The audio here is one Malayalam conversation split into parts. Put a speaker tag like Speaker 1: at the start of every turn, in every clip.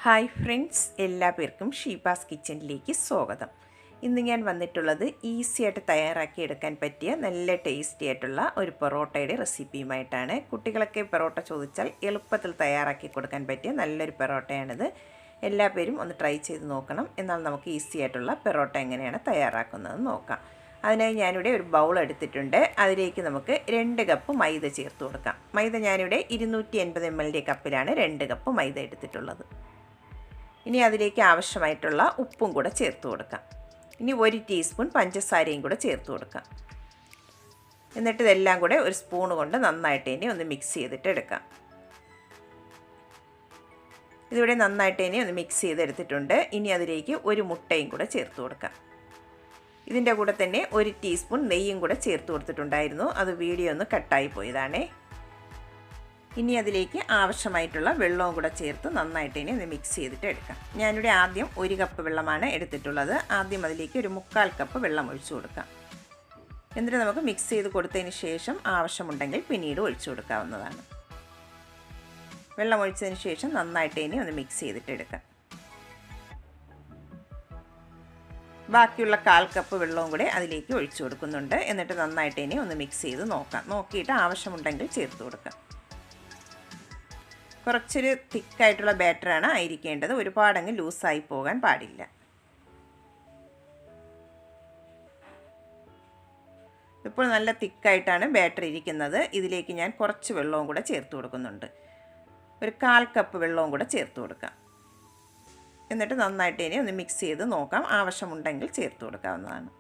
Speaker 1: ഹായ് ഫ്രണ്ട്സ്, എല്ലാ പേർക്കും ഷീബാസ് കിച്ചണിലേക്ക് സ്വാഗതം. ഇന്ന് ഞാൻ വന്നിട്ടുള്ളത് ഈസി ആയിട്ട് തയ്യാറാക്കി എടുക്കാൻ പറ്റിയ നല്ല ടേസ്റ്റി ആയിട്ടുള്ള ഒരു പൊറോട്ടയുടെ റെസിപ്പിയുമായിട്ടാണ്. കുട്ടികളൊക്കെ പൊറോട്ട ചോദിച്ചാൽ എളുപ്പത്തിൽ തയ്യാറാക്കി കൊടുക്കാൻ പറ്റിയ നല്ലൊരു പൊറോട്ടയാണിത്. എല്ലാ പേരും ഒന്ന് ട്രൈ ചെയ്ത് നോക്കണം. എന്നാൽ നമുക്ക് ഈസി ആയിട്ടുള്ള പൊറോട്ട എങ്ങനെയാണ് തയ്യാറാക്കുന്നതെന്ന് നോക്കാം. അതിനായി ഞാനിവിടെ ഒരു ബൗൾ എടുത്തിട്ടുണ്ട്. അതിലേക്ക് നമുക്ക് 2 കപ്പ് മൈദ ചേർത്ത് കൊടുക്കാം. മൈദ ഞാനിവിടെ 280 ml കപ്പിലാണ് 2 കപ്പ് മൈദ എടുത്തിട്ടുള്ളത്. ഇനി അതിലേക്ക് ആവശ്യമായിട്ടുള്ള ഉപ്പും കൂടെ ചേർത്ത് കൊടുക്കാം. ഇനി 1 ടീസ്പൂൺ പഞ്ചസാരയും കൂടെ ചേർത്ത് കൊടുക്കാം. എന്നിട്ട് ഇതെല്ലാം കൂടെ ഒരു സ്പൂൺ കൊണ്ട് നന്നായിട്ട് ഇനി ഒന്ന് മിക്സ് ചെയ്തിട്ട് എടുക്കാം. ഇതിവിടെ നന്നായിട്ട് ഇനി ഒന്ന് മിക്സ് ചെയ്തെടുത്തിട്ടുണ്ട്. ഇനി അതിലേക്ക് ഒരു മുട്ടയും കൂടെ ചേർത്ത് കൊടുക്കാം. ഇതിൻ്റെ കൂടെ തന്നെ 1 ടീസ്പൂൺ നെയ്യും കൂടെ ചേർത്ത് കൊടുത്തിട്ടുണ്ടായിരുന്നു. അത് വീഡിയോ ഒന്ന് കട്ടായി പോയതാണേ. ഇനി അതിലേക്ക് ആവശ്യമായിട്ടുള്ള വെള്ളവും കൂടെ ചേർത്ത് നന്നായിട്ട് ഇനി ഒന്ന് മിക്സ് ചെയ്തിട്ട് എടുക്കാം. ഞാനിവിടെ ആദ്യം 1 കപ്പ് വെള്ളമാണ് എടുത്തിട്ടുള്ളത്. ആദ്യം അതിലേക്ക് ഒരു 1/4 കപ്പ് വെള്ളം ഒഴിച്ചു കൊടുക്കാം. എന്നിട്ട് നമുക്ക് മിക്സ് ചെയ്ത് കൊടുത്തതിന് ശേഷം ആവശ്യമുണ്ടെങ്കിൽ പിന്നീട് ഒഴിച്ചു കൊടുക്കാവുന്നതാണ്. വെള്ളം ഒഴിച്ചതിന് ശേഷം നന്നായിട്ട് ഇനി ഒന്ന് മിക്സ് ചെയ്തിട്ട് എടുക്കാം. ബാക്കിയുള്ള 1/4 കപ്പ് വെള്ളവും കൂടെ അതിലേക്ക് ഒഴിച്ചു കൊടുക്കുന്നുണ്ട്. എന്നിട്ട് നന്നായിട്ട് ഇനി ഒന്ന് മിക്സ് ചെയ്ത് നോക്കാം. നോക്കിയിട്ട് ആവശ്യമുണ്ടെങ്കിൽ ചേർത്ത് കൊടുക്കാം. കുറച്ചൊരു തിക്കായിട്ടുള്ള ബാറ്ററാണ് ആയിരിക്കേണ്ടത്. ഒരുപാടങ്ങ് ലൂസായി പോകാൻ പാടില്ല. ഇപ്പോൾ നല്ല തിക്കായിട്ടാണ് ബാറ്റർ ഇരിക്കുന്നത്. ഇതിലേക്ക് ഞാൻ കുറച്ച് വെള്ളവും കൂടെ ചേർത്ത് കൊടുക്കുന്നുണ്ട്. ഒരു 1/4 കപ്പ് വെള്ളവും കൂടെ ചേർത്ത് കൊടുക്കാം. എന്നിട്ട് നന്നായിട്ട് ഇനി ഒന്ന് മിക്സ് ചെയ്ത് നോക്കാം. ആവശ്യമുണ്ടെങ്കിൽ ചേർത്ത് കൊടുക്കാവുന്നതാണ്.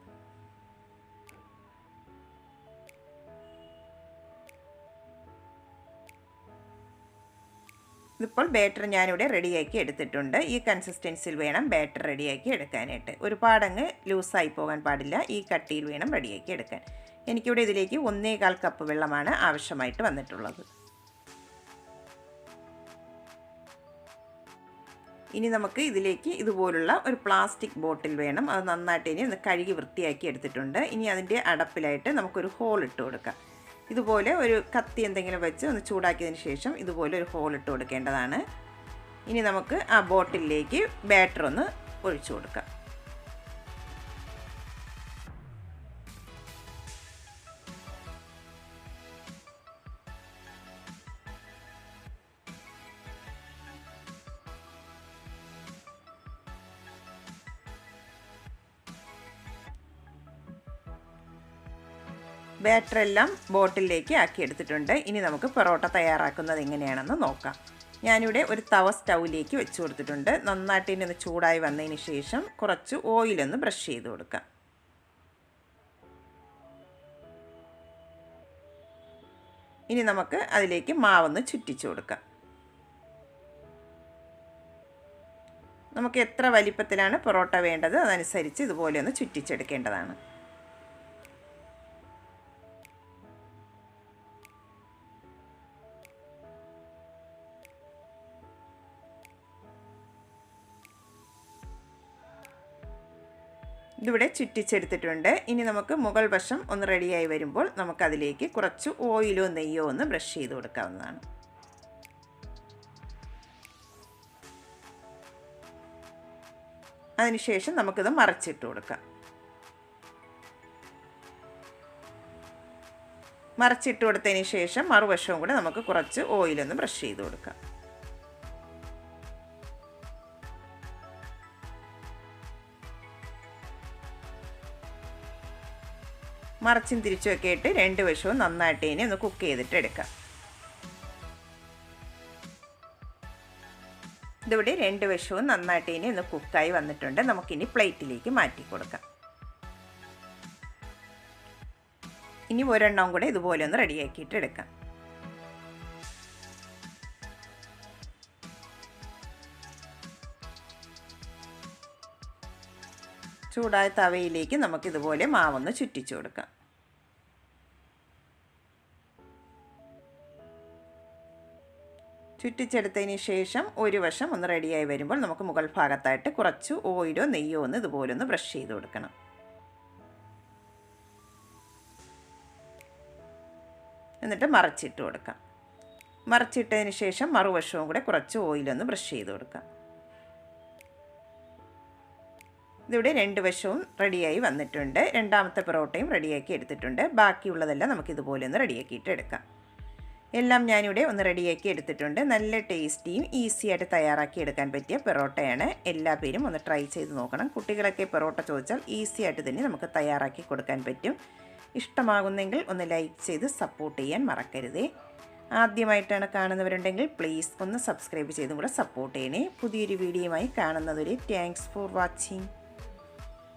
Speaker 1: ഇതിപ്പോൾ ബാറ്റർ ഞാനിവിടെ റെഡിയാക്കി എടുത്തിട്ടുണ്ട്. ഈ കൺസിസ്റ്റൻസിയിൽ വേണം ബാറ്റർ റെഡിയാക്കി എടുക്കാനായിട്ട്. ഒരുപാടങ്ങ് ലൂസായി പോകാൻ പാടില്ല. ഈ കട്ടിയിൽ വേണം റെഡിയാക്കി എടുക്കാൻ. എനിക്കിവിടെ ഇതിലേക്ക് 1/4 കപ്പ് വെള്ളമാണ് ആവശ്യമായിട്ട് വന്നിട്ടുള്ളത്. ഇനി നമുക്ക് ഇതിലേക്ക് ഇതുപോലുള്ള ഒരു പ്ലാസ്റ്റിക് ബോട്ടിൽ വേണം. അത് നന്നായിട്ട് ഇനി ഒന്ന് കഴുകി വൃത്തിയാക്കി എടുത്തിട്ടുണ്ട്. ഇനി അതിൻ്റെ അടപ്പിലായിട്ട് നമുക്കൊരു ഹോൾ ഇട്ട് കൊടുക്കാം. ഇതുപോലെ ഒരു കത്തി എന്തെങ്കിലും വെച്ച് ഒന്ന് ചൂടാക്കിയതിന് ശേഷം ഇതുപോലെ ഒരു ഹോൾ ഇട്ട് കൊടുക്കേണ്ടതാണ്. ഇനി നമുക്ക് ആ ബോട്ടിലേക്ക് ബാറ്റർ ഒന്ന് ഒഴിച്ചു കൊടുക്കാം. ബാറ്ററെല്ലാം ബോട്ടിലേക്ക് ആക്കി എടുത്തിട്ടുണ്ട്. ഇനി നമുക്ക് പൊറോട്ട തയ്യാറാക്കുന്നത് എങ്ങനെയാണെന്ന് നോക്കാം. ഞാനിവിടെ ഒരു തവ സ്റ്റൗവിലേക്ക് വെച്ച് കൊടുത്തിട്ടുണ്ട്. നന്നായിട്ട് ഇനി ഒന്ന് ചൂടായി വന്നതിന് ശേഷം കുറച്ച് ഓയിലൊന്ന് ബ്രഷ് ചെയ്ത് കൊടുക്കാം. ഇനി നമുക്ക് അതിലേക്ക് മാവൊന്ന് ചുറ്റിച്ചു കൊടുക്കാം. നമുക്ക് എത്ര വലിപ്പത്തിലാണ് പൊറോട്ട വേണ്ടത് അതനുസരിച്ച് ഇതുപോലെ ഒന്ന് ചുറ്റിച്ചെടുക്കേണ്ടതാണ്. ഇതിവിടെ ചുറ്റിച്ചെടുത്തിട്ടുണ്ട്. ഇനി നമുക്ക് മുകൾ വശം ഒന്ന് റെഡിയായി വരുമ്പോൾ നമുക്കതിലേക്ക് കുറച്ച് ഓയിലോ നെയ്യോ ഒന്ന് ബ്രഷ് ചെയ്ത് കൊടുക്കാവുന്നതാണ്. അതിനുശേഷം നമുക്കിത് മറിച്ചിട്ട് കൊടുക്കാം. മറിച്ചിട്ട് കൊടുത്തതിന് ശേഷം മറുവശവും കൂടെ നമുക്ക് കുറച്ച് ഓയിലൊന്ന് ബ്രഷ് ചെയ്ത് കൊടുക്കാം. മറിച്ചും തിരിച്ചുമൊക്കെ ഇട്ട് 2 വശവും നന്നായിട്ട് ഇനി ഒന്ന് കുക്ക് ചെയ്തിട്ട് എടുക്കാം. ഇതിവിടെ 2 വശവും നന്നായിട്ട് ഇനി ഒന്ന് കുക്കായി വന്നിട്ടുണ്ട്. നമുക്കിനി പ്ലേറ്റിലേക്ക് മാറ്റി കൊടുക്കാം. ഇനി ഒരെണ്ണം കൂടെ ഇതുപോലെ ഒന്ന് റെഡിയാക്കിയിട്ട് എടുക്കാം. ചൂടായ തവയിലേക്ക് നമുക്കിതുപോലെ മാവൊന്ന് ചുറ്റിച്ചു കൊടുക്കാം. ചുറ്റിച്ചെടുത്തതിന് ശേഷം ഒരു വശം ഒന്ന് റെഡിയായി വരുമ്പോൾ നമുക്ക് മുകൾ ഭാഗത്തായിട്ട് കുറച്ച് ഓയിലോ നെയ്യോ ഒന്ന് ഇതുപോലെ ഒന്ന് ബ്രഷ് ചെയ്ത് കൊടുക്കണം. എന്നിട്ട് മറിച്ചിട്ട് കൊടുക്കാം. മറിച്ചിട്ടതിന് ശേഷം മറുവശവും കൂടെ കുറച്ച് ഓയിലൊന്ന് ബ്രഷ് ചെയ്ത് കൊടുക്കാം. ഇതിവിടെ 2 വശവും റെഡിയായി വന്നിട്ടുണ്ട്. രണ്ടാമത്തെ പൊറോട്ടയും റെഡിയാക്കി എടുത്തിട്ടുണ്ട്. ബാക്കിയുള്ളതെല്ലാം നമുക്കിതുപോലെ ഒന്ന് റെഡിയാക്കിയിട്ട് എടുക്കാം. എല്ലാം ഞാനിവിടെ ഒന്ന് റെഡിയാക്കി എടുത്തിട്ടുണ്ട്. നല്ല ടേസ്റ്റിയും ഈസി ആയിട്ട് തയ്യാറാക്കി എടുക്കാൻ പറ്റിയ പൊറോട്ടയാണ്. എല്ലാ പേരും ഒന്ന് ട്രൈ ചെയ്ത് നോക്കണം. കുട്ടികളൊക്കെ പൊറോട്ട ചോദിച്ചാൽ ഈസി ആയിട്ട് തന്നെ നമുക്ക് തയ്യാറാക്കി കൊടുക്കാൻ പറ്റും. ഇഷ്ടമാകുന്നെങ്കിൽ ഒന്ന് ലൈക്ക് ചെയ്ത് സപ്പോർട്ട് ചെയ്യാൻ മറക്കരുതേ. ആദ്യമായിട്ടാണ് കാണുന്നവരുണ്ടെങ്കിൽ പ്ലീസ് ഒന്ന് സബ്സ്ക്രൈബ് ചെയ്തും കൂടെ സപ്പോർട്ട് ചെയ്യണേ. പുതിയൊരു വീഡിയോയുമായി കാണുന്നതുവരെ താങ്ക്സ് ഫോർ വാച്ചിങ്.